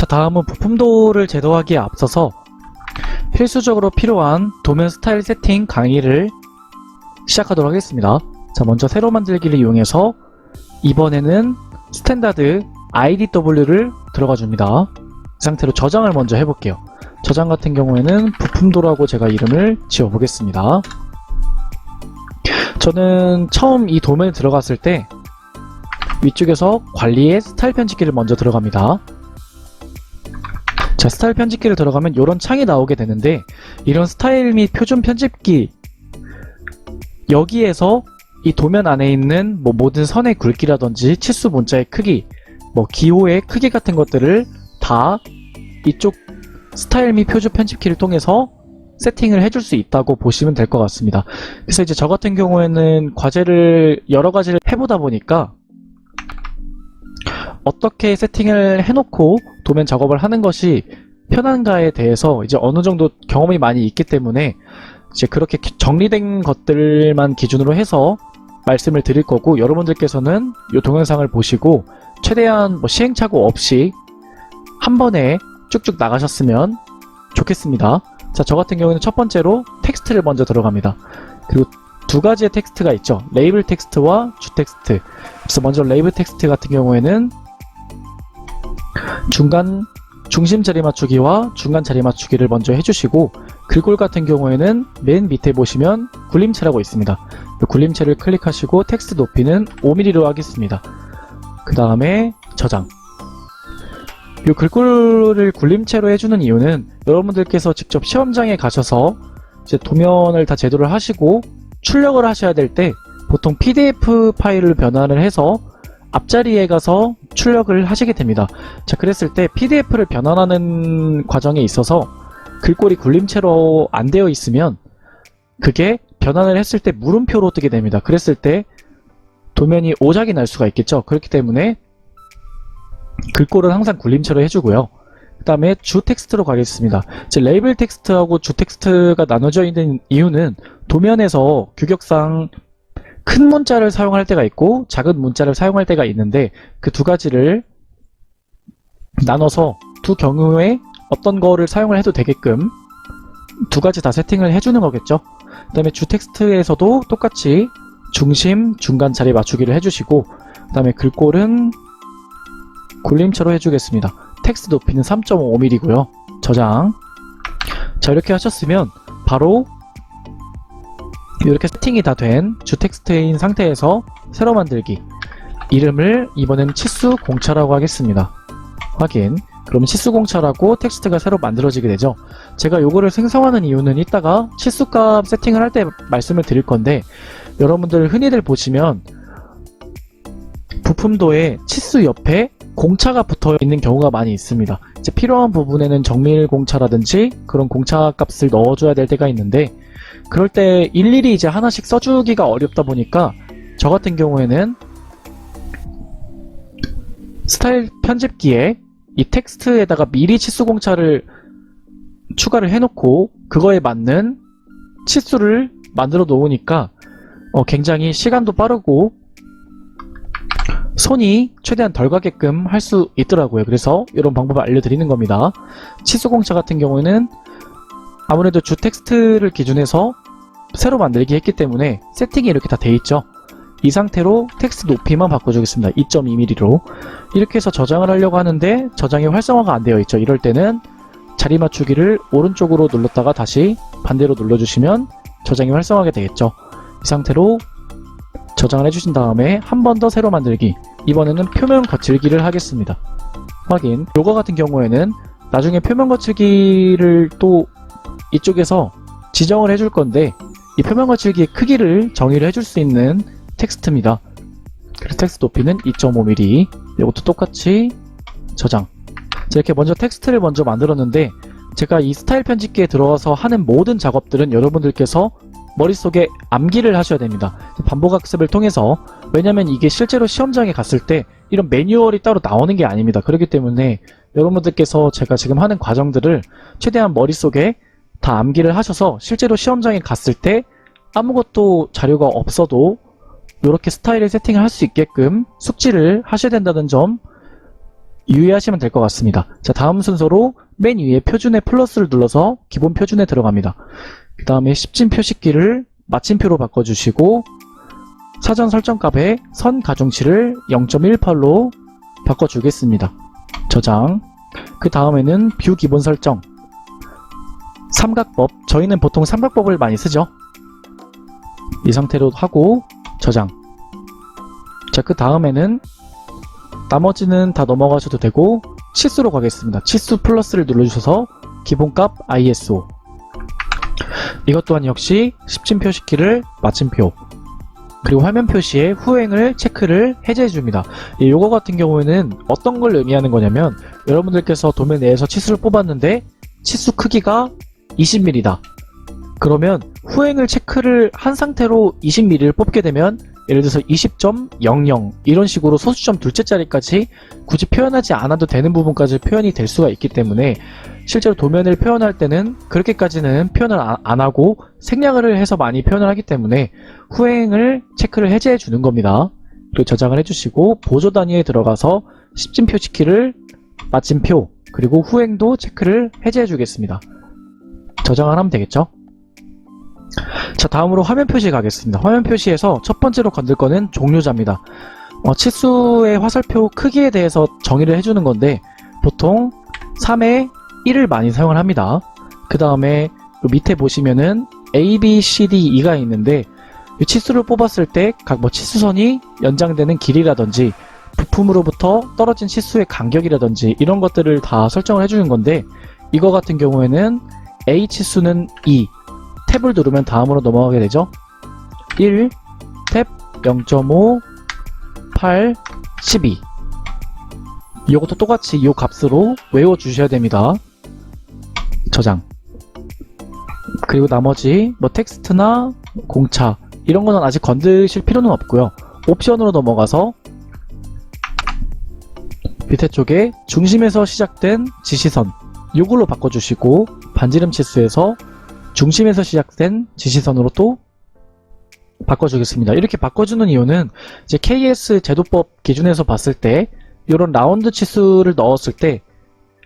자, 다음은 부품도를 제도하기에 앞서서 필수적으로 필요한 도면 스타일 세팅 강의를 시작하도록 하겠습니다. 자, 먼저 새로 만들기를 이용해서 이번에는 스탠다드 IDW를 들어가 줍니다. 이 상태로 저장을 먼저 해볼게요. 저장 같은 경우에는 부품도라고 제가 이름을 지어 보겠습니다. 저는 처음 이 도면에 들어갔을 때 위쪽에서 관리에 스타일 편집기를 먼저 들어갑니다. 자, 스타일 편집기를 들어가면 이런 창이 나오게 되는데, 이런 스타일 및 표준 편집기, 여기에서 이 도면 안에 있는 모든 선의 굵기라든지 치수 문자의 크기, 기호의 크기 같은 것들을 다 이쪽 스타일 및 표준 편집키를 통해서 세팅을 해줄 수 있다고 보시면 될 것 같습니다. 그래서 이제 저 같은 경우에는 과제를 여러 가지를 해보다 보니까 어떻게 세팅을 해놓고 도면 작업을 하는 것이 편한가에 대해서 이제 어느 정도 경험이 많이 있기 때문에 이제 그렇게 정리된 것들만 기준으로 해서 말씀을 드릴 거고, 여러분들께서는 이 동영상을 보시고 최대한 시행착오 없이 한 번에 쭉쭉 나가셨으면 좋겠습니다. 자, 저 같은 경우는 첫 번째로 텍스트를 먼저 들어갑니다. 그리고 두 가지의 텍스트가 있죠. 레이블 텍스트와 주 텍스트. 그래서 먼저 레이블 텍스트 같은 경우에는 중심 자리 맞추기와 중간 자리 맞추기를 먼저 해주시고, 글꼴 같은 경우에는 맨 밑에 보시면 굴림체라고 있습니다. 굴림체를 클릭하시고 텍스트 높이는 5mm로 하겠습니다. 그 다음에 저장. 이 글꼴을 굴림체로 해주는 이유는 여러분들께서 직접 시험장에 가셔서 이제 도면을 다 제도를 하시고 출력을 하셔야 될 때 보통 PDF 파일을 변환을 해서 앞자리에 가서 출력을 하시게 됩니다. 자, 그랬을 때 PDF를 변환하는 과정에 있어서 글꼴이 굴림체로 안 되어 있으면 그게 변환을 했을 때 물음표로 뜨게 됩니다. 그랬을 때 도면이 오작이 날 수가 있겠죠. 그렇기 때문에 글꼴은 항상 굴림체로 해주고요. 그 다음에 주 텍스트로 가겠습니다. 이제 레이블 텍스트하고 주 텍스트가 나눠져 있는 이유는 도면에서 규격상 큰 문자를 사용할 때가 있고 작은 문자를 사용할 때가 있는데, 그 두 가지를 나눠서 두 경우에 어떤 거를 사용을 해도 되게끔 두 가지 다 세팅을 해주는 거겠죠. 그 다음에 주 텍스트에서도 똑같이 중심, 중간 자리 맞추기를 해주시고, 그 다음에 글꼴은 굴림체로 해주겠습니다. 텍스트 높이는 3.5mm고요. 저장. 자, 이렇게 하셨으면 바로 이렇게 세팅이 다 된 주 텍스트인 상태에서 새로 만들기. 이름을 이번엔 치수 공차라고 하겠습니다. 확인. 그럼 치수 공차라고 텍스트가 새로 만들어지게 되죠. 제가 요거를 생성하는 이유는 이따가 치수값 세팅을 할 때 말씀을 드릴 건데, 여러분들 흔히들 보시면 부품도에 치수 옆에 공차가 붙어 있는 경우가 많이 있습니다. 이제 필요한 부분에는 정밀 공차라든지 그런 공차 값을 넣어줘야 될 때가 있는데, 그럴 때 일일이 이제 하나씩 써주기가 어렵다 보니까 저 같은 경우에는 스타일 편집기에 이 텍스트에다가 미리 치수 공차를 추가를 해놓고 그거에 맞는 치수를 만들어 놓으니까 굉장히 시간도 빠르고 손이 최대한 덜 가게끔 할 수 있더라고요. 그래서 이런 방법을 알려드리는 겁니다. 치수 공차 같은 경우에는 아무래도 주 텍스트를 기준해서 새로 만들기 했기 때문에 세팅이 이렇게 다 돼 있죠. 이 상태로 텍스트 높이만 바꿔주겠습니다. 2.2mm로. 이렇게 해서 저장을 하려고 하는데 저장이 활성화가 안 되어 있죠. 이럴 때는 자리 맞추기를 오른쪽으로 눌렀다가 다시 반대로 눌러주시면 저장이 활성화하게 되겠죠. 이 상태로 저장을 해주신 다음에 한 번 더 새로 만들기. 이번에는 표면 거칠기를 하겠습니다. 확인. 요거 같은 경우에는 나중에 표면 거칠기를 또 이쪽에서 지정을 해줄 건데, 이 표면 거칠기의 크기를 정의를 해줄 수 있는 텍스트입니다. 그래서 텍스트 높이는 2.5mm. 이것도 똑같이 저장. 이렇게 먼저 텍스트를 먼저 만들었는데, 제가 이 스타일 편집기에 들어가서 하는 모든 작업들은 여러분들께서 머릿속에 암기를 하셔야 됩니다. 반복학습을 통해서. 왜냐면 이게 실제로 시험장에 갔을 때 이런 매뉴얼이 따로 나오는 게 아닙니다. 그렇기 때문에 여러분들께서 제가 지금 하는 과정들을 최대한 머릿속에 다 암기를 하셔서 실제로 시험장에 갔을 때 아무것도 자료가 없어도 이렇게 스타일을 세팅을 할 수 있게끔 숙지를 하셔야 된다는 점 유의하시면 될 것 같습니다. 자, 다음 순서로 맨 위에 표준에 플러스를 눌러서 기본 표준에 들어갑니다. 그 다음에 10진 표식기를 마침표로 바꿔주시고 사전 설정값에 선 가중치를 0.18로 바꿔주겠습니다. 저장. 그 다음에는 뷰 기본 설정. 삼각법. 저희는 보통 삼각법을 많이 쓰죠. 이 상태로 하고 저장. 자, 그 다음에는 나머지는 다 넘어가셔도 되고 치수로 가겠습니다. 치수 플러스를 눌러주셔서 기본값 ISO. 이것 또한 역시 10진 표식기를 마침표. 그리고 화면 표시에 후행을 체크를 해제해줍니다. 요거 같은 경우에는 어떤 걸 의미하는 거냐면 여러분들께서 도면 내에서 치수를 뽑았는데 치수 크기가 20mm다. 그러면 후행을 체크를 한 상태로 20mm를 뽑게 되면 예를 들어서 20.00 이런 식으로 소수점 둘째 자리까지 굳이 표현하지 않아도 되는 부분까지 표현이 될 수가 있기 때문에 실제로 도면을 표현할 때는 그렇게까지는 표현을 안 하고 생략을 해서 많이 표현을 하기 때문에 후행을 체크를 해제해 주는 겁니다. 그리고 저장을 해주시고 보조 단위에 들어가서 10진 표시키를 마침표 그리고 후행도 체크를 해제해 주겠습니다. 저장을 하면 되겠죠? 자, 다음으로 화면 표시 가겠습니다. 화면 표시에서 첫 번째로 건들 거는 종료자입니다. 치수의 화살표 크기에 대해서 정의를 해주는 건데 보통 3에 1을 많이 사용을 합니다. 그 다음에 밑에 보시면은 A, B, C, D, E가 있는데 이 치수를 뽑았을 때 각 치수선이 연장되는 길이라든지 부품으로부터 떨어진 치수의 간격이라든지 이런 것들을 다 설정을 해주는 건데 이거 같은 경우에는 A 치수는 2 탭을 누르면 다음으로 넘어가게 되죠. 1, 탭, 0.5, 8, 12 이것도 똑같이 이 값으로 외워주셔야 됩니다. 저장. 그리고 나머지 텍스트나 공차 이런 거는 아직 건드실 필요는 없고요. 옵션으로 넘어가서 밑에 쪽에 중심에서 시작된 지시선 이걸로 바꿔주시고 반지름 치수에서 중심에서 시작된 지시선으로 또 바꿔주겠습니다. 이렇게 바꿔주는 이유는 이제 KS 제도법 기준에서 봤을 때 이런 라운드 치수를 넣었을 때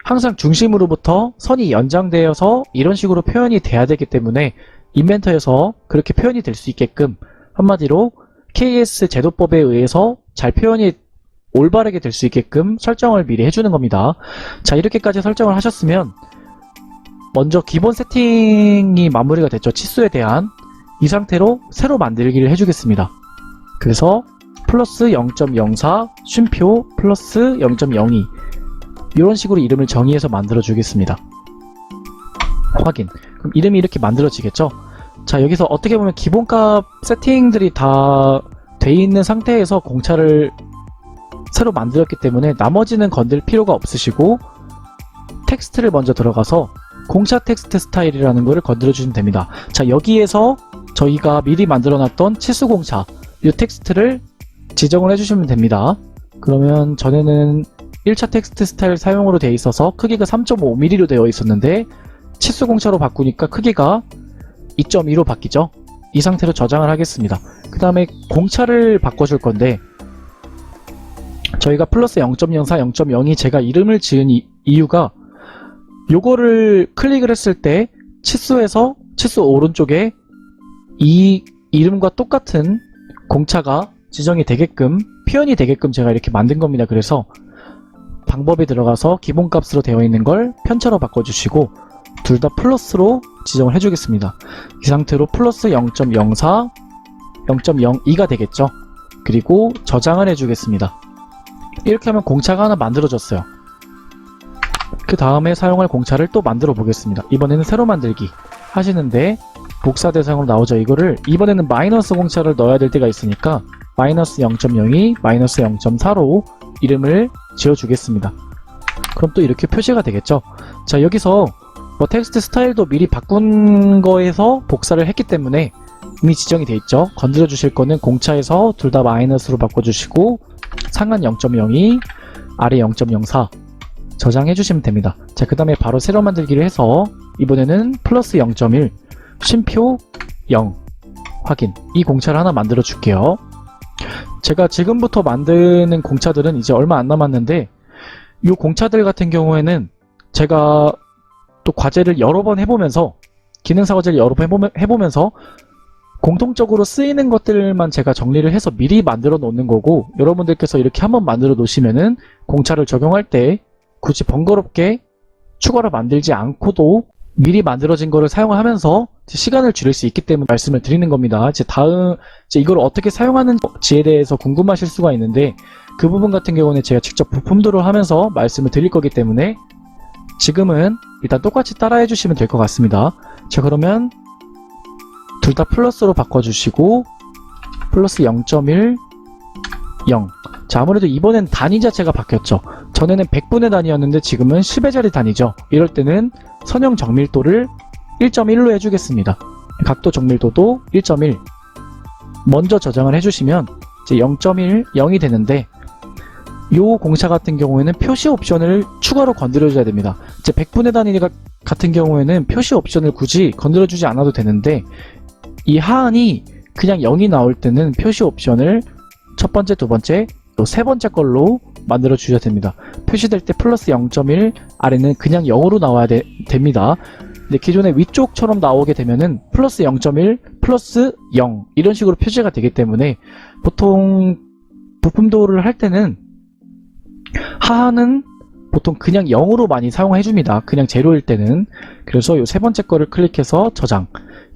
항상 중심으로부터 선이 연장되어서 이런 식으로 표현이 돼야 되기 때문에 인벤터에서 그렇게 표현이 될 수 있게끔 한마디로 KS 제도법에 의해서 잘 표현이 올바르게 될 수 있게끔 설정을 미리 해주는 겁니다. 자, 이렇게까지 설정을 하셨으면 먼저 기본 세팅이 마무리가 됐죠. 치수에 대한 이 상태로 새로 만들기를 해주겠습니다. 그래서 플러스 0.04 쉼표 플러스 0.02 이런 식으로 이름을 정의해서 만들어 주겠습니다. 확인. 그럼 이름이 이렇게 만들어지겠죠? 자, 여기서 어떻게 보면 기본값 세팅들이 다 돼 있는 상태에서 공차를 새로 만들었기 때문에 나머지는 건들 필요가 없으시고 텍스트를 먼저 들어가서 공차 텍스트 스타일이라는 거를 건드려 주시면 됩니다. 자, 여기에서 저희가 미리 만들어 놨던 치수 공차 이 텍스트를 지정을 해주시면 됩니다. 그러면 전에는 1차 텍스트 스타일 사용으로 되어 있어서 크기가 3.5mm로 되어 있었는데 치수 공차로 바꾸니까 크기가 2.2로 바뀌죠. 이 상태로 저장을 하겠습니다. 그 다음에 공차를 바꿔줄 건데 저희가 플러스 0.04, 0.02 제가 이름을 지은 이유가 요거를 클릭을 했을 때 치수에서 치수 오른쪽에 이 이름과 똑같은 공차가 지정이 되게끔 표현이 되게끔 제가 이렇게 만든 겁니다. 그래서 방법에 들어가서 기본값으로 되어 있는 걸 편차로 바꿔주시고 둘 다 플러스로 지정을 해주겠습니다. 이 상태로 플러스 0.04, 0.02가 되겠죠. 그리고 저장을 해주겠습니다. 이렇게 하면 공차가 하나 만들어졌어요. 그 다음에 사용할 공차를 또 만들어 보겠습니다. 이번에는 새로 만들기 하시는데 복사 대상으로 나오죠. 이거를 이번에는 마이너스 공차를 넣어야 될 때가 있으니까 마이너스 0.02, 마이너스 0.4로 이름을 지어주겠습니다. 그럼 또 이렇게 표시가 되겠죠. 자, 여기서 텍스트 스타일도 미리 바꾼 거에서 복사를 했기 때문에 이미 지정이 돼 있죠. 건드려 주실 거는 공차에서 둘 다 마이너스로 바꿔주시고 상한 0.02, 아래 0.04 저장해 주시면 됩니다. 자, 그 다음에 바로 새로 만들기를 해서 이번에는 플러스 0.1 쉼표 0 확인. 이 공차를 하나 만들어 줄게요. 제가 지금부터 만드는 공차들은 이제 얼마 안 남았는데 이 공차들 같은 경우에는 제가 또 과제를 여러 번 해보면서 기능사 과제를 여러 번 해보면서 공통적으로 쓰이는 것들만 제가 정리를 해서 미리 만들어 놓는 거고, 여러분들께서 이렇게 한번 만들어 놓으시면은 공차를 적용할 때 굳이 번거롭게 추가로 만들지 않고도 미리 만들어진 거를 사용을 하면서 시간을 줄일 수 있기 때문에 말씀을 드리는 겁니다. 이제 이걸 어떻게 사용하는지에 대해서 궁금하실 수가 있는데, 그 부분 같은 경우는 제가 직접 부품도를 하면서 말씀을 드릴 거기 때문에 지금은 일단 똑같이 따라해 주시면 될 것 같습니다. 자, 그러면 둘 다 플러스로 바꿔주시고 플러스 0.1 0. 자, 아무래도 이번엔 단위 자체가 바뀌었죠. 전에는 100분의 단위였는데 지금은 10의 자리 단위죠. 이럴 때는 선형 정밀도를 1.1로 해주겠습니다. 각도 정밀도도 1.1 먼저 저장을 해주시면 이제 0.1 0이 되는데, 요 공차 같은 경우에는 표시 옵션을 추가로 건드려줘야 됩니다. 이제 100분의 단위 같은 경우에는 표시 옵션을 굳이 건드려주지 않아도 되는데, 이 하한이 그냥 0이 나올 때는 표시 옵션을 첫 번째, 두 번째, 또 세 번째 걸로 만들어 주셔야 됩니다. 표시될 때 플러스 0.1, 아래는 그냥 0으로 나와야 됩니다. 근데 기존의 위쪽처럼 나오게 되면은 플러스 0.1, 플러스 0 이런 식으로 표시가 되기 때문에 보통 부품도를 할 때는 하한은 보통 그냥 0으로 많이 사용해 줍니다. 그냥 제로일 때는. 그래서 이 세 번째 거를 클릭해서 저장.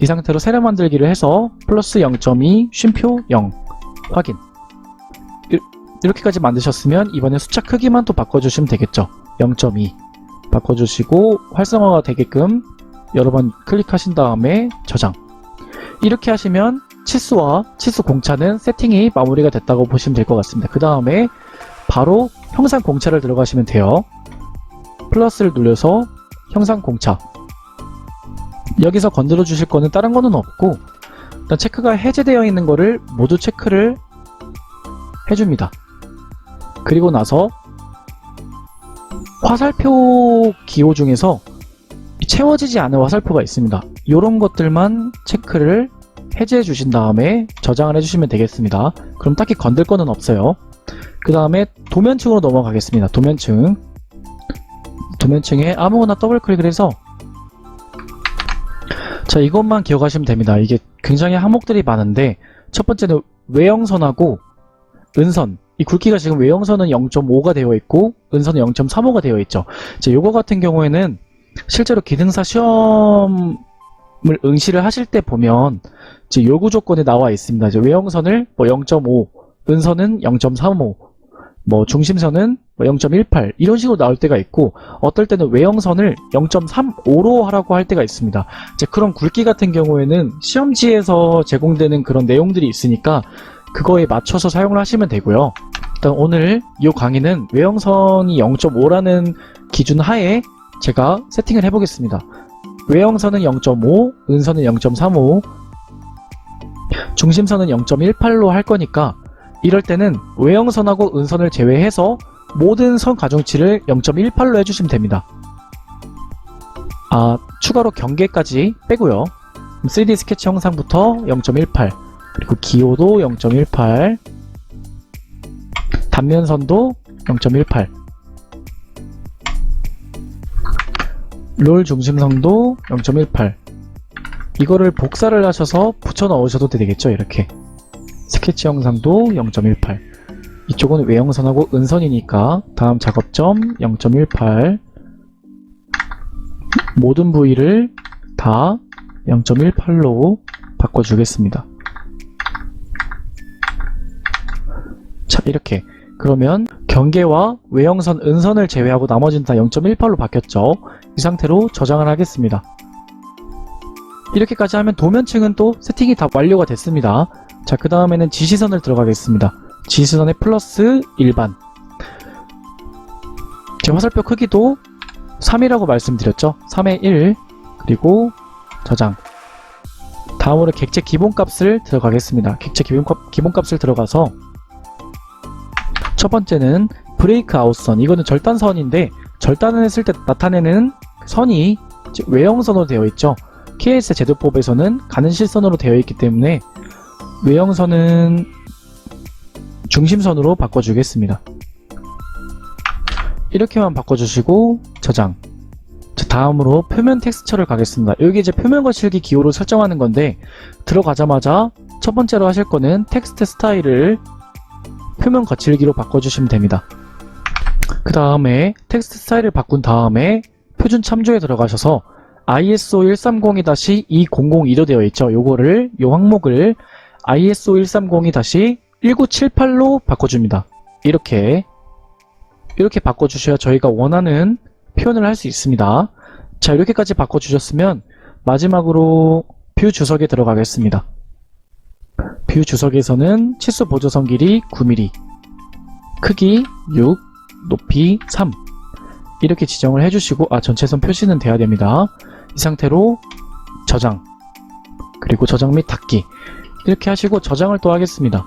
이 상태로 세로 만들기를 해서 플러스 0.2 쉼표 0 확인. 이렇게까지 만드셨으면 이번에 숫자 크기만 또 바꿔주시면 되겠죠. 0.2 바꿔주시고 활성화가 되게끔 여러 번 클릭하신 다음에 저장. 이렇게 하시면 치수와 치수 공차는 세팅이 마무리가 됐다고 보시면 될 것 같습니다. 그 다음에 바로 형상 공차를 들어가시면 돼요. 플러스를 눌러서 형상 공차. 여기서 건드려 주실 거는 다른 거는 없고, 일단 체크가 해제되어 있는 거를 모두 체크를 해줍니다. 그리고 나서 화살표 기호 중에서 채워지지 않은 화살표가 있습니다. 이런 것들만 체크를 해제해 주신 다음에 저장을 해주시면 되겠습니다. 그럼 딱히 건들 거는 없어요. 그 다음에 도면층으로 넘어가겠습니다. 도면층에 아무거나 더블 클릭을 해서, 자, 이것만 기억하시면 됩니다. 이게 굉장히 항목들이 많은데, 첫 번째는 외형선하고 은선. 이 굵기가 지금 외형선은 0.5가 되어 있고 은선은 0.35가 되어 있죠. 이제 요거 같은 경우에는 실제로 기능사 시험을 응시를 하실 때 보면 이제 요구 조건에 나와 있습니다. 이제 외형선을 뭐 0.5, 은선은 0.35, 뭐 중심선은 뭐 0.18 이런 식으로 나올 때가 있고, 어떨 때는 외형선을 0.35로 하라고 할 때가 있습니다. 이제 그런 굵기 같은 경우에는 시험지에서 제공되는 그런 내용들이 있으니까 그거에 맞춰서 사용을 하시면 되고요. 일단 오늘 이 강의는 외형선이 0.5라는 기준 하에 제가 세팅을 해보겠습니다. 외형선은 0.5, 은선은 0.35, 중심선은 0.18로 할 거니까, 이럴 때는 외형선하고 은선을 제외해서 모든 선 가중치를 0.18로 해주시면 됩니다. 추가로 경계까지 빼고요. 3D 스케치 형상부터 0.18, 그리고 기호도 0.18, 단면선도 0.18, 롤 중심선도 0.18. 이거를 복사를 하셔서 붙여 넣으셔도 되겠죠. 이렇게 스케치 영상도 0.18. 이쪽은 외형선하고 은선이니까 다음 작업점 0.18. 모든 부위를 다 0.18로 바꿔주겠습니다. 자, 이렇게. 그러면 경계와 외형선, 은선을 제외하고 나머지는 다 0.18로 바뀌었죠. 이 상태로 저장을 하겠습니다. 이렇게까지 하면 도면층은 또 세팅이 다 완료가 됐습니다. 자, 그 다음에는 지시선을 들어가겠습니다. 지시선에 플러스 일반. 제 화살표 크기도 3이라고 말씀드렸죠. 3의 1. 그리고 저장. 다음으로 객체 기본값을 들어가겠습니다. 객체 기본값을 들어가서 첫 번째는 브레이크 아웃선. 이거는 절단선인데, 절단을 했을 때 나타내는 선이 외형선으로 되어 있죠. KS 제도법에서는 가는 실선으로 되어 있기 때문에 외형선은 중심선으로 바꿔주겠습니다. 이렇게만 바꿔주시고 저장. 자, 다음으로 표면 텍스처를 가겠습니다. 여기 이제 표면 거칠기 기호로 설정하는 건데 들어가자마자 첫 번째로 하실 거는 텍스트 스타일을 표면 거칠기로 바꿔주시면 됩니다. 그 다음에 텍스트 스타일을 바꾼 다음에 표준 참조에 들어가셔서 ISO 130-2002로 되어 있죠. 요거를 요 항목을 ISO 130-1978로 바꿔줍니다. 이렇게 바꿔주셔야 저희가 원하는 표현을 할 수 있습니다. 자, 이렇게까지 바꿔주셨으면 마지막으로 뷰 주석에 들어가겠습니다. 뷰 주석에서는 치수 보조선 길이 9mm, 크기 6, 높이 3 이렇게 지정을 해주시고 전체선 표시는 돼야 됩니다. 이 상태로 저장, 그리고 저장 및 닫기 이렇게 하시고 저장을 또 하겠습니다.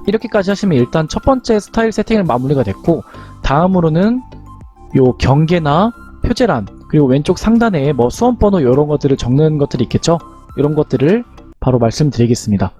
이렇게까지 하시면 일단 첫 번째 스타일 세팅을 마무리가 됐고, 다음으로는 요 경계나 표제란 그리고 왼쪽 상단에 뭐 수험번호 이런 것들을 적는 것들이 있겠죠. 이런 것들을 바로 말씀드리겠습니다.